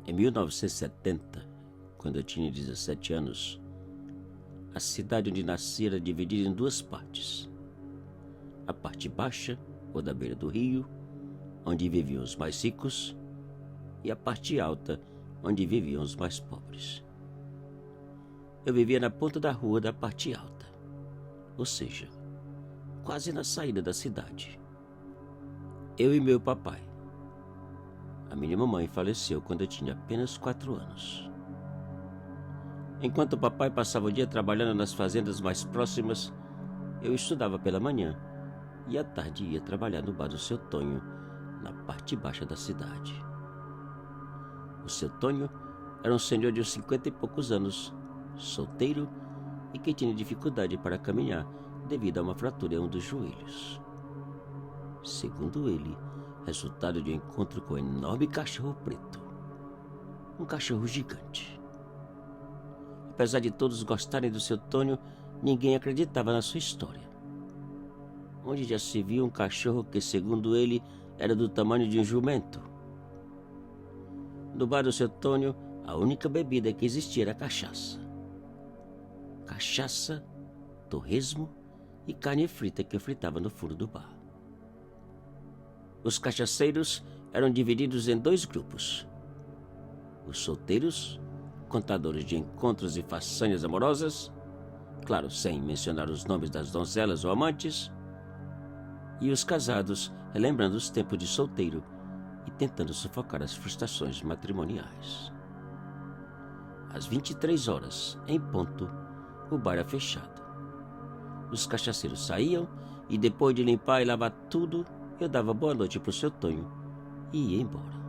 Em 1970, quando eu tinha 17 anos, a cidade onde nasci era dividida em duas partes. A parte baixa, ou da beira do rio, onde viviam os mais ricos, e a parte alta, onde viviam os mais pobres. Eu vivia na ponta da rua da parte alta, ou seja, quase na saída da cidade. Eu e meu papai. A minha mamãe faleceu quando eu tinha apenas 4 anos. Enquanto o papai passava o dia trabalhando nas fazendas mais próximas, eu estudava pela manhã e à tarde ia trabalhar no bar do seu Tonho, na parte baixa da cidade. O seu Tonho era um senhor de uns 50 e poucos anos, solteiro e que tinha dificuldade para caminhar devido a uma fratura em um dos joelhos. Segundo ele, resultado de um encontro com um enorme cachorro preto. Um cachorro gigante. Apesar de todos gostarem do seu Tonho, ninguém acreditava na sua história. Onde já se viu um cachorro que, segundo ele, era do tamanho de um jumento? No bar do seu Tonho, a única bebida que existia era cachaça. Cachaça, torresmo e carne frita que eu fritava no fundo do bar. Os cachaceiros eram divididos em 2 grupos. Os solteiros, contadores de encontros e façanhas amorosas, claro, sem mencionar os nomes das donzelas ou amantes, e os casados, relembrando os tempos de solteiro e tentando sufocar as frustrações matrimoniais. Às 23 horas, em ponto, o bar era fechado. Os cachaceiros saíam e, depois de limpar e lavar tudo, eu dava boa noite para o seu Tonho e ia embora.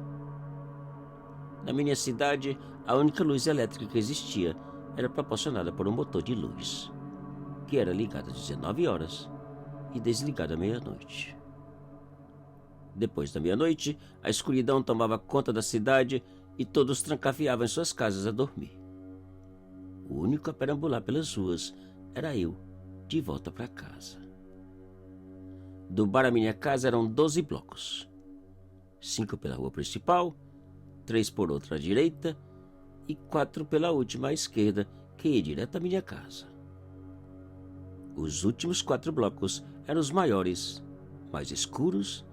Na minha cidade, a única luz elétrica que existia era proporcionada por um motor de luz, que era ligado às 19 horas e desligado à meia-noite. Depois da meia-noite, a escuridão tomava conta da cidade e todos trancafiavam em suas casas a dormir. O único a perambular pelas ruas era eu, de volta para casa. Do bar à minha casa eram 12 blocos. 5 pela rua principal, 3 por outra à direita e 4 pela última à esquerda, que ia direto à minha casa. Os últimos 4 blocos eram os maiores, mais escuros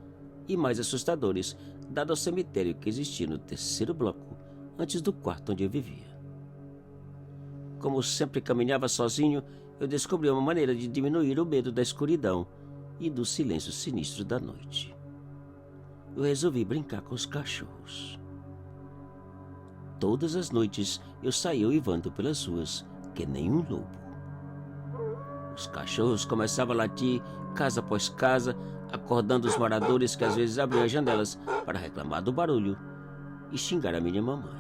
e mais assustadores, dado ao cemitério que existia no 3º bloco, antes do quarto onde eu vivia. Como sempre caminhava sozinho, eu descobri uma maneira de diminuir o medo da escuridão e do silêncio sinistro da noite. Eu resolvi brincar com os cachorros. Todas as noites eu saía uivando pelas ruas, que nem um lobo. Os cachorros começavam a latir casa após casa, acordando os moradores que às vezes abriam as janelas para reclamar do barulho e xingar a minha mamãe.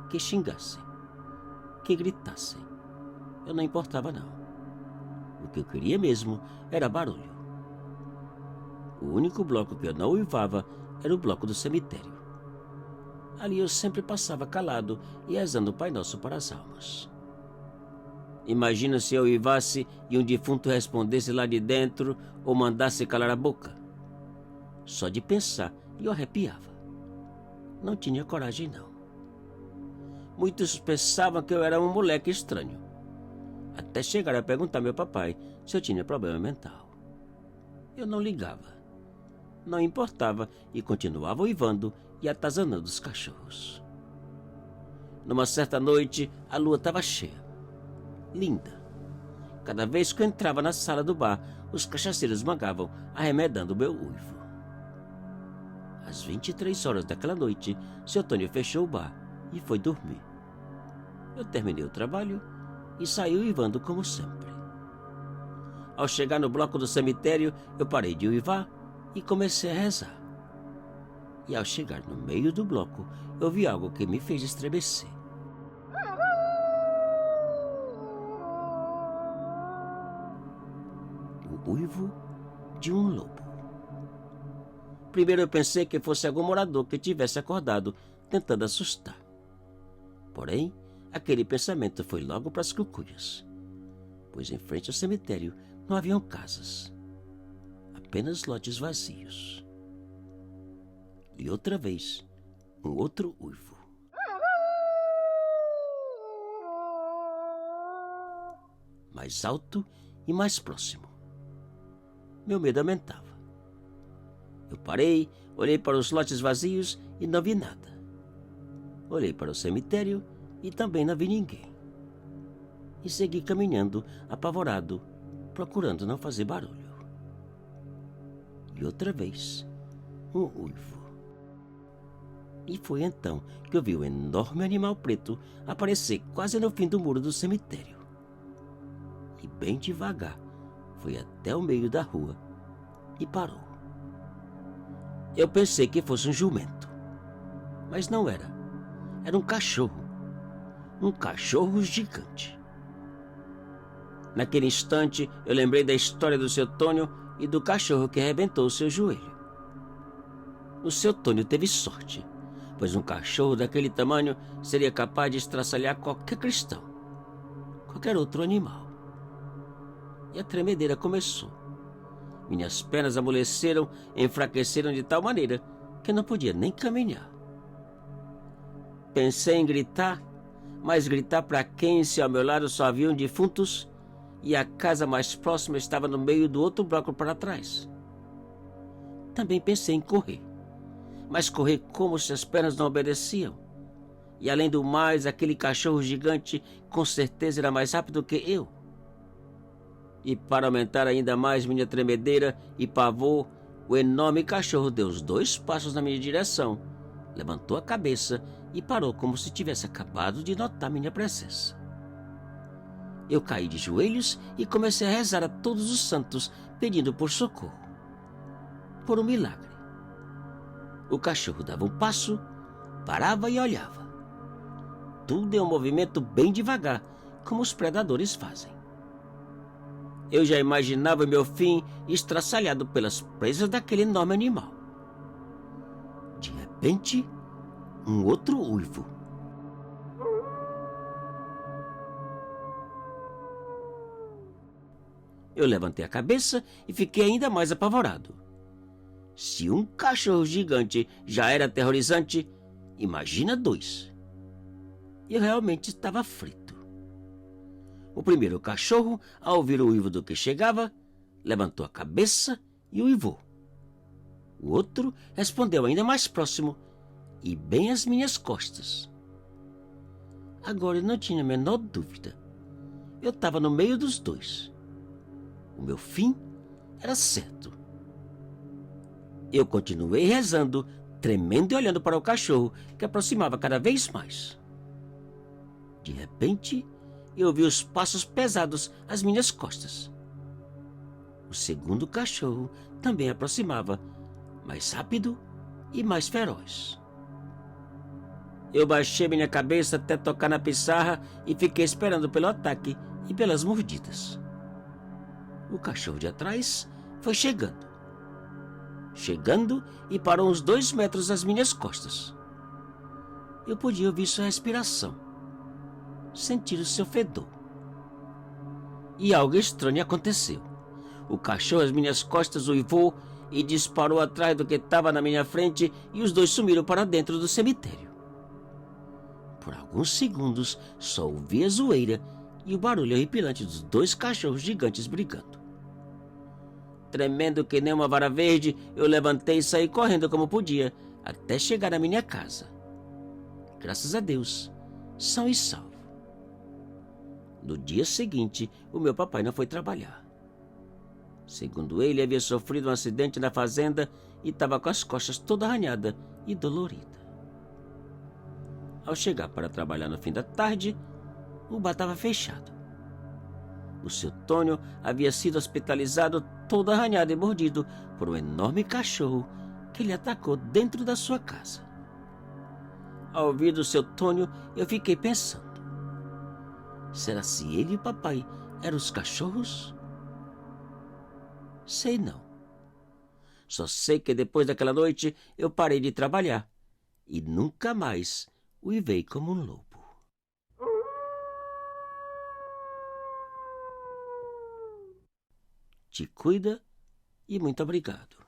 Que xingassem, que gritassem, eu não importava não. O que eu queria mesmo era barulho. O único bloco que eu não uivava era o bloco do cemitério. Ali eu sempre passava calado e rezando o Pai Nosso para as almas. Imagina se eu uivasse e um defunto respondesse lá de dentro ou mandasse calar a boca. Só de pensar eu arrepiava. Não tinha coragem não. Muitos pensavam que eu era um moleque estranho, até chegar a perguntar ao meu papai se eu tinha problema mental. Eu não ligava, não importava e continuava uivando e atazanando os cachorros. Numa certa noite, a lua estava cheia, linda. Cada vez que eu entrava na sala do bar, os cachaceiros mangavam, arremedando o meu uivo. Às 23 horas daquela noite, seu Tonho fechou o bar e foi dormir. Eu terminei o trabalho e saí uivando como sempre. Ao chegar no bloco do cemitério, eu parei de uivar e comecei a rezar. E ao chegar no meio do bloco, eu vi algo que me fez estremecer. O uivo de um lobo. Primeiro eu pensei que fosse algum morador que tivesse acordado, tentando assustar. Porém, aquele pensamento foi logo para as cucuias, pois em frente ao cemitério não haviam casas, apenas lotes vazios. E outra vez, um outro uivo. Mais alto e mais próximo. Meu medo aumentava. Eu parei, olhei para os lotes vazios e não vi nada. Olhei para o cemitério e também não vi ninguém. E segui caminhando, apavorado, procurando não fazer barulho. E outra vez, um uivo. E foi então que eu vi o enorme animal preto aparecer quase no fim do muro do cemitério. E bem devagar foi até o meio da rua e parou. Eu pensei que fosse um jumento, mas não era. Era um cachorro gigante. Naquele instante, eu lembrei da história do seu Tônio e do cachorro que arrebentou o seu joelho. O seu Tônio teve sorte, pois um cachorro daquele tamanho seria capaz de estraçalhar qualquer cristão, qualquer outro animal. E a tremedeira começou. Minhas pernas amoleceram, enfraqueceram de tal maneira que eu não podia nem caminhar. Pensei em gritar, mas gritar para quem, se ao meu lado só haviam defuntos e a casa mais próxima estava no meio do outro bloco para trás. Também pensei em correr, mas correr como se as pernas não obedeciam. E além do mais, aquele cachorro gigante com certeza era mais rápido que eu. E para aumentar ainda mais minha tremedeira e pavor, o enorme cachorro deu os 2 passos na minha direção, levantou a cabeça e parou como se tivesse acabado de notar minha presença. Eu caí de joelhos e comecei a rezar a todos os santos, pedindo por socorro. Por um milagre. O cachorro dava um passo, parava e olhava. Tudo em um movimento bem devagar, como os predadores fazem. Eu já imaginava meu fim estraçalhado pelas presas daquele enorme animal. De repente, um outro uivo. Eu levantei a cabeça e fiquei ainda mais apavorado. Se um cachorro gigante já era aterrorizante, imagina 2. Eu realmente estava frito. O primeiro cachorro, ao ouvir o uivo do que chegava, levantou a cabeça e uivou. O outro respondeu ainda mais próximo e bem às minhas costas. Agora eu não tinha a menor dúvida. Eu estava no meio dos 2. O meu fim era certo. Eu continuei rezando, tremendo e olhando para o cachorro, que aproximava cada vez mais. De repente, eu ouvi os passos pesados às minhas costas. O segundo cachorro também aproximava, mais rápido e mais feroz. Eu baixei minha cabeça até tocar na pissarra e fiquei esperando pelo ataque e pelas mordidas. O cachorro de atrás foi chegando. Chegando e parou uns 2 metros às minhas costas. Eu podia ouvir sua respiração, sentir o seu fedor. E algo estranho aconteceu. O cachorro às minhas costas uivou e disparou atrás do que estava na minha frente e os 2 sumiram para dentro do cemitério. Por alguns segundos só ouvi a zoeira e o barulho horripilante dos 2 cachorros gigantes brigando. Tremendo que nem uma vara verde, eu levantei e saí correndo como podia, até chegar à minha casa. Graças a Deus, são e salvo. No dia seguinte, o meu papai não foi trabalhar. Segundo ele, havia sofrido um acidente na fazenda e estava com as costas toda arranhada e dolorida. Ao chegar para trabalhar no fim da tarde, o bar estava fechado. O seu Tônio havia sido hospitalizado todo arranhado e mordido por um enorme cachorro que lhe atacou dentro da sua casa. Ao ouvir do seu Tônio, eu fiquei pensando. Será se ele e o papai eram os cachorros? Sei não. Só sei que depois daquela noite eu parei de trabalhar e nunca mais uivei como um lobo. Te cuida e muito obrigado.